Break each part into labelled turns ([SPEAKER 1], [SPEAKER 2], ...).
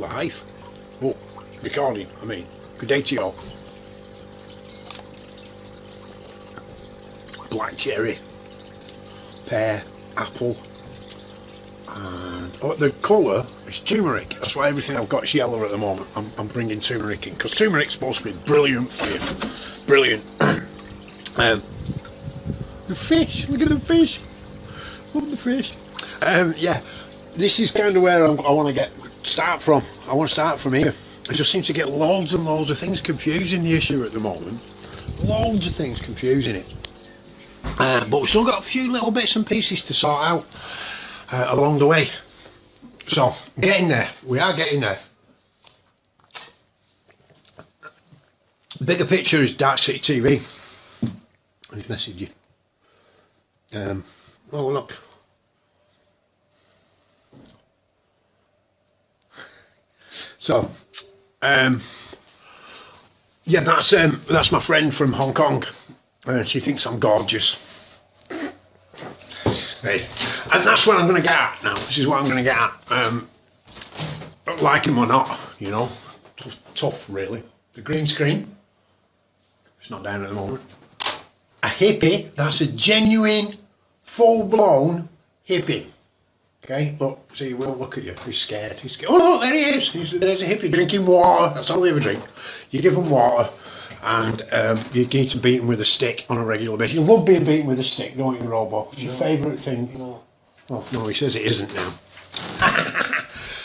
[SPEAKER 1] live. Oh, recording, I mean. Good day to you all. Black cherry, pear, apple, and the colour is turmeric. That's why everything I've got is yellow at the moment. I'm bringing turmeric in, because turmeric's supposed to be brilliant for you. Brilliant. The fish, look at the fish. Love the fish. Yeah, this is kind of where I want to start from. I want to start from here. I just seem to get loads and loads of things confusing the issue at the moment. Loads of things confusing it. But we've still got a few little bits and pieces to sort out along the way. So, getting there. We are getting there. Bigger picture is Dark City TV. He's messaged you. Oh look. So, yeah, that's my friend from Hong Kong. She thinks I'm gorgeous. Hey, and that's what I'm going to get at now. This is what I'm going to get at. Like him or not, you know, tough really. The green screen, it's not down at the moment. A hippie, that's a genuine, full-blown hippie. Okay, look, see, Will, look at you. He's scared. He's scared. Oh, look, there he is. There's a hippie drinking water. That's all they ever drink. You give them water, and you need to beat them with a stick on a regular basis. You love being beaten with a stick, don't you, Robo? It's your favourite thing. No. Oh, no, he says it isn't now.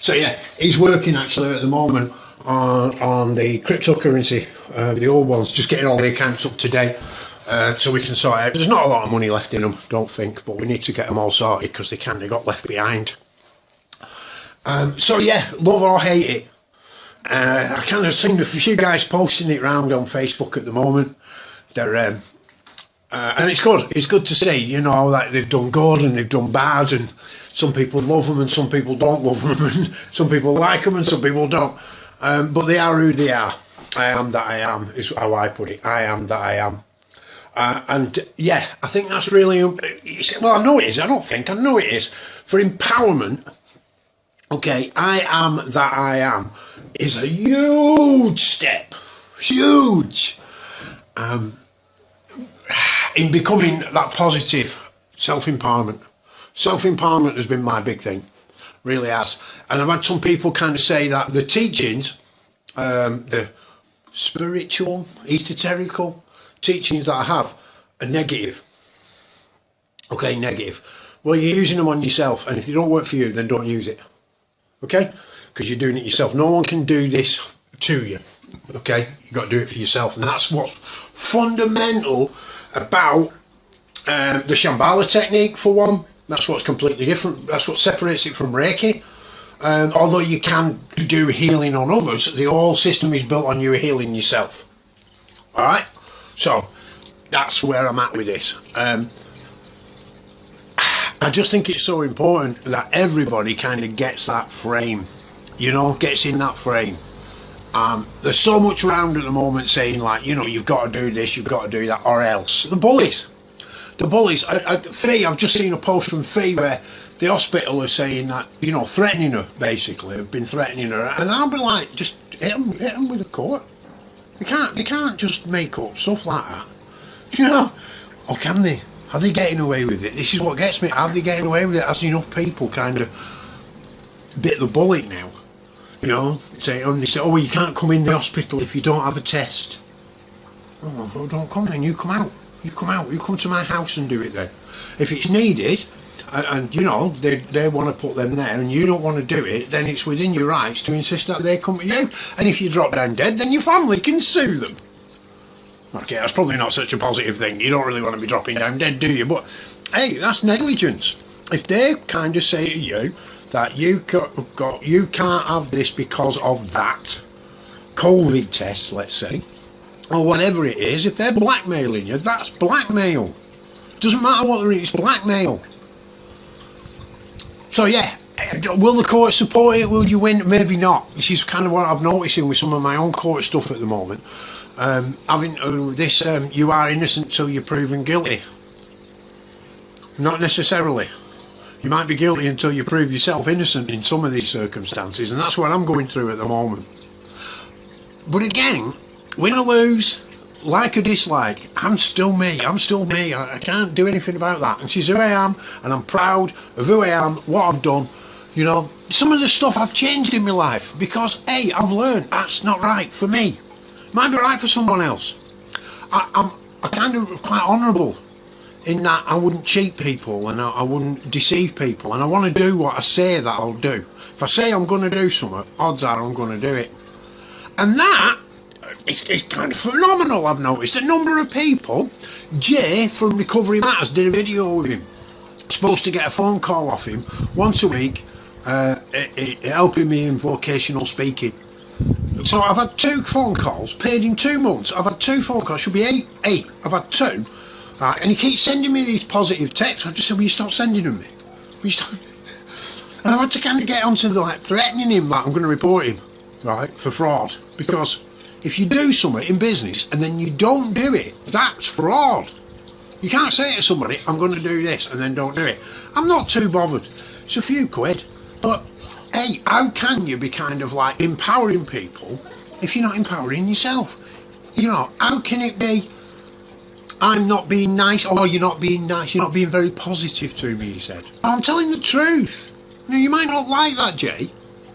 [SPEAKER 1] So, yeah, he's working actually at the moment on the cryptocurrency, the old ones, just getting all the accounts up to date. So we can sort out. There's not a lot of money left in them, don't think, but we need to get them all sorted because they kind of got left behind. So yeah, love or hate it. I kind of seen a few guys posting it around on Facebook at the moment. They're and it's good. It's good to see, you know, that they've done good and they've done bad, and some people love them and some people don't love them, and some people like them and some people don't. But they are who they are. I am that I am is how I put it. I am that I am. And yeah, I think that's really, well, I know it is, I don't think, I know it is, for empowerment. Okay, I am that I am is a huge step, huge, in becoming that positive self-empowerment. Self-empowerment has been my big thing, really has. And I've had some people kind of say that the teachings, the spiritual, esoterical teachings that I have are negative. Okay, negative. Well, you're using them on yourself, and if they don't work for you, then don't use it. Okay? Because you're doing it yourself. No one can do this to you. Okay? You've got to do it for yourself. And that's what's fundamental about the Shambhala technique, for one. That's what's completely different. That's what separates it from Reiki. Although you can do healing on others, the whole system is built on you healing yourself. Alright? So, that's where I'm at with this. I just think it's so important that everybody kind of gets that frame, you know, gets in that frame. There's so much around at the moment saying, like, you know, you've got to do this, you've got to do that, or else. The bullies. Fee, I've just seen a post from Fee where the hospital is saying that, you know, threatening her, basically, have been threatening her. And I'll be like, just hit them with a court. You can't just make up stuff like that, you know. Or can they? Are they getting away with it? This is what gets me. Are they getting away with it? Has enough people kind of bit the bullet now? You know, they say, oh, well, you can't come in the hospital if you don't have a test. Oh, well, don't come then. You come out. You come out. You come to my house and do it then. If it's needed, and you know they want to put them there, and you don't want to do it, then it's within your rights to insist that they come to you. And if you drop down dead, then your family can sue them. Okay, that's probably not such a positive thing. You don't really want to be dropping down dead, do you? But hey, that's negligence. If they kind of say to you that you can't have this because of that COVID test, let's say, or whatever it is, if they're blackmailing you, that's blackmail. Doesn't matter what they're doing, it's blackmail. So yeah, will the court support it? Will you win? Maybe not. This is kind of what I've noticing with some of my own court stuff at the moment. Having this, you are innocent till you're proven guilty. Not necessarily. You might be guilty until you prove yourself innocent in some of these circumstances, and that's what I'm going through at the moment. But again, win or lose, like or dislike, I'm still me. I'm still me. I can't do anything about that. And she's who I am, and I'm proud of who I am, what I've done. You know, some of the stuff I've changed in my life because, A, I've learned that's not right for me. Might be right for someone else. I'm kind of quite honourable in that I wouldn't cheat people and I wouldn't deceive people, and I want to do what I say that I'll do. If I say I'm going to do something, odds are I'm going to do it. And that it's kind of phenomenal. I've noticed a number of people. Jay from Recovery Matters did a video with him. Supposed to get a phone call off him once a week, helping me in vocational speaking. So I've had 2 phone calls, paid in 2 months. I've had 2 phone calls, should be 8. I've had 2. Right, and he keeps sending me these positive texts. I just said, will you stop sending them me? Will you stop? And I've had to kind of get onto threatening him that I'm going to report him, right, for fraud. Because if you do something in business and then you don't do it, that's fraud. You can't say to somebody, I'm going to do this, and then don't do it. I'm not too bothered. It's a few quid. But, hey, how can you be kind of like empowering people if you're not empowering yourself? You know, how can it be, I'm not being nice, or you're not being nice, you're not being very positive to me, he said. I'm telling the truth. Now, you might not like that, Jay,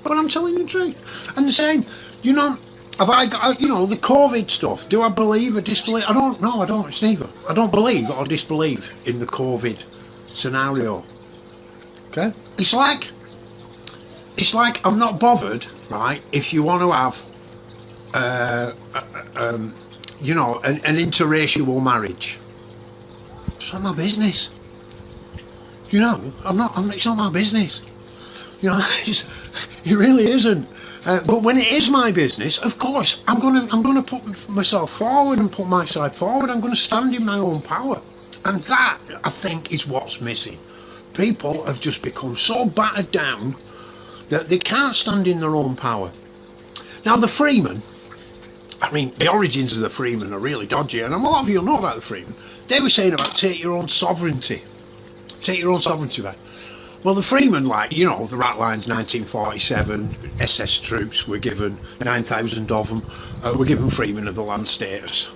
[SPEAKER 1] but I'm telling the truth. And the same, you know, have I got, you know, the COVID stuff, do I believe or disbelieve? I don't know, I don't, it's neither. I don't believe or disbelieve in the COVID scenario. Okay? It's like I'm not bothered, right, if you want to have, you know, an interracial marriage. It's not my business. You know, it's not my business. You know, it really isn't. But when it is my business, of course, I'm gonna put myself forward and put my side forward. I'm gonna stand in my own power, and that, I think, is what's missing. People have just become so battered down that they can't stand in their own power. Now, the freeman, I mean, the origins of the freeman are really dodgy, and a lot of you know about the freeman. They were saying about take your own sovereignty. Take your own sovereignty back. Well, the freeman, like, you know, the Ratlines 1947, SS troops were given, 9,000 of them, were given freemen of the land status.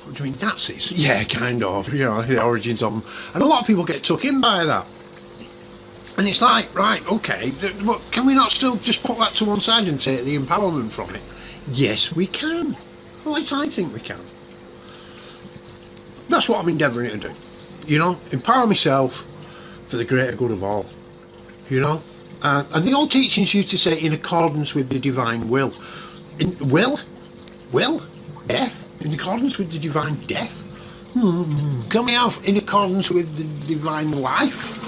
[SPEAKER 1] What do you mean, Nazis? Yeah, kind of, you know, the origins of them. And a lot of people get took in by that. And it's like, right, okay, but can we not still just put that to one side and take the empowerment from it? Yes, we can. Well, at least I think we can. That's what I'm endeavouring to do. You know, empower myself for the greater good of all. You know? And the old teachings used to say, in accordance with the divine will. Will? Death? In accordance with the divine death? Can we have in accordance with the divine life?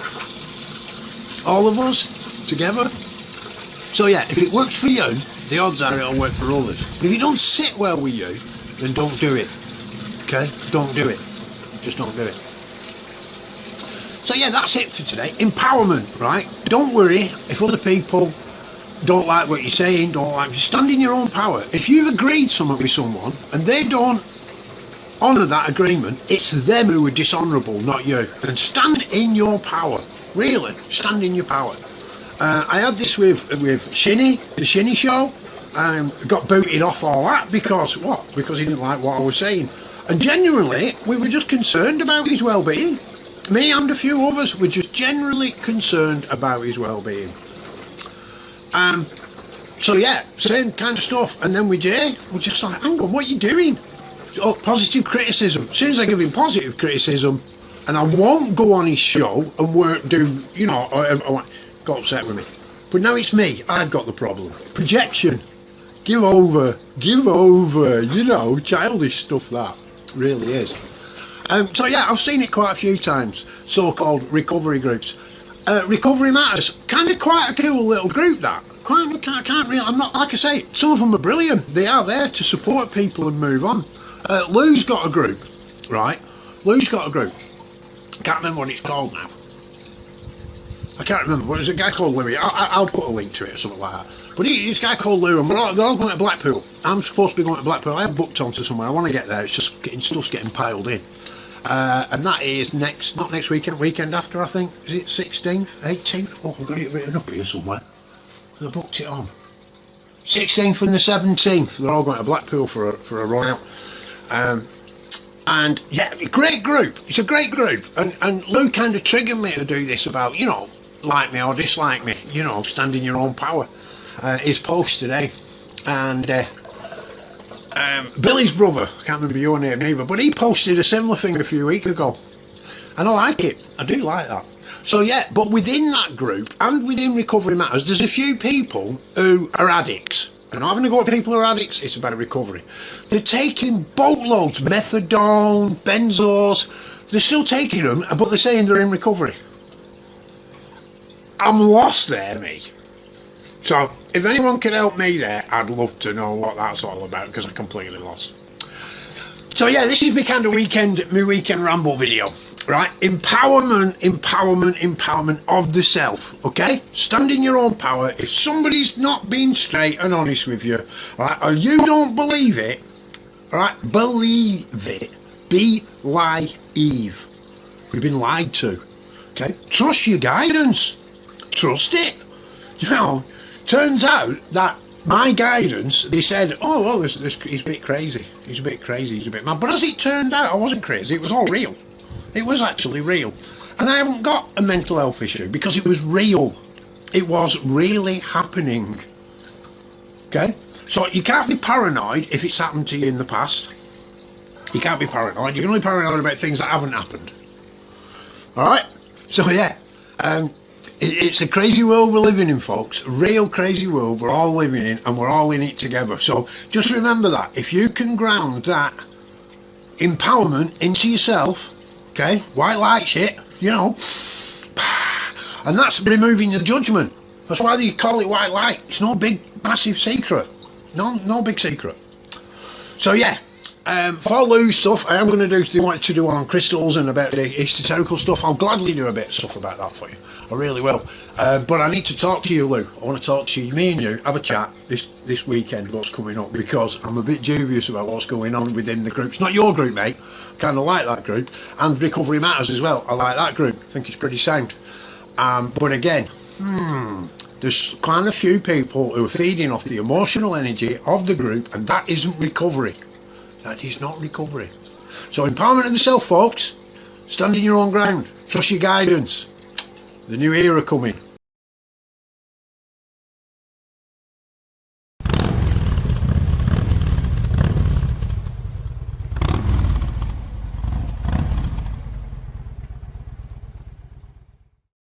[SPEAKER 1] All of us together? So yeah, if it works for you, the odds are it'll work for others. If it don't sit well with you, then don't do it. Okay? Don't do it. Just don't do it. So yeah, that's it for today. Empowerment, right? Don't worry if other people don't like what you're saying, don't like you. Stand in your own power. If you've agreed something with someone and they don't honour that agreement, it's them who are dishonourable, not you. And stand in your power. Really, stand in your power. I had this with Shinny, the Shinny show. Got booted off all that because what? Because he didn't like what I was saying. And genuinely, we were just concerned about his well-being. Me and a few others were just generally concerned about his well-being. So yeah, same kind of stuff. And then with Jay, we're just like, hang on, what are you doing? Oh, positive criticism. As soon as I give him positive criticism, and I won't go on his show and do, you know, got upset with me. But now it's me. I've got the problem. Projection. Give over, you know, childish stuff that really is. So yeah, I've seen it quite a few times, so-called recovery groups. Recovery Matters, kind of quite a cool little group that. Can't really, I'm not, like I say, some of them are brilliant. They are there to support people and move on. Lou's got a group, right? Lou's got a group. Can't remember what it's called now. I can't remember, but there's a guy called Louis. I'll put a link to it or something like that. But this guy called Lou, and they're all going to Blackpool. I'm supposed to be going to Blackpool. I have booked onto somewhere. I want to get there. It's just stuff's getting piled in. And that is not next weekend, weekend after, I think. Is it 16th, 18th? Oh, I've got it written up here somewhere. I booked it on. 16th and the 17th. They're all going to Blackpool for a run out. And yeah, great group. It's a great group. And Lou kind of triggered me to do this about, you know, like me or dislike me, you know, stand in your own power. His post today. And Billy's brother, I can't remember your name either, but he posted a similar thing a few weeks ago. And I like it. I do like that. So yeah, but within that group and within Recovery Matters, there's a few people who are addicts. I'm not having to go to people who are addicts, it's about recovery. They're taking boatloads, methadone, benzos, they're still taking them, but they're saying they're in recovery. I'm lost there, me. So, if anyone can help me there, I'd love to know what that's all about, because I'm completely lost. So yeah, this is my kind of weekend ramble video, right? Empowerment of the self, okay? Stand in your own power. If somebody's not being straight and honest with you, right, or you don't believe it, right, believe it. Be like Eve. We've been lied to, okay? Trust your guidance. Trust it. You know, turns out that my guidance, they said, oh, well, he's a bit crazy. He's a bit crazy. He's a bit mad. But as it turned out, I wasn't crazy. It was all real. It was actually real. And I haven't got a mental health issue because it was real. It was really happening. Okay? So you can't be paranoid if it's happened to you in the past. You can't be paranoid. You can only be paranoid about things that haven't happened. Alright? So yeah. It's a crazy world we're living in, folks. A real crazy world we're all living in, and we're all in it together. So just remember that. If you can ground that empowerment into yourself, okay, white light shit, you know, and that's removing the judgment. That's why they call it white light. It's no big, massive secret. No big secret. So yeah. For Lou's stuff, I am going to do what to do on crystals and about the esoterical stuff. I'll gladly do a bit of stuff about that for you. I really will. But I need to talk to you, Lou. I want to talk to you, me and you, have a chat this weekend, what's coming up, because I'm a bit dubious about what's going on within the groups. Not your group, mate. Kind of like that group. And Recovery Matters as well. I like that group. I think it's pretty sound. But again, there's quite a few people who are feeding off the emotional energy of the group, and that isn't recovery. That is not recovery. So empowerment of the self, folks. Stand in your own ground. Trust your guidance. The new era coming.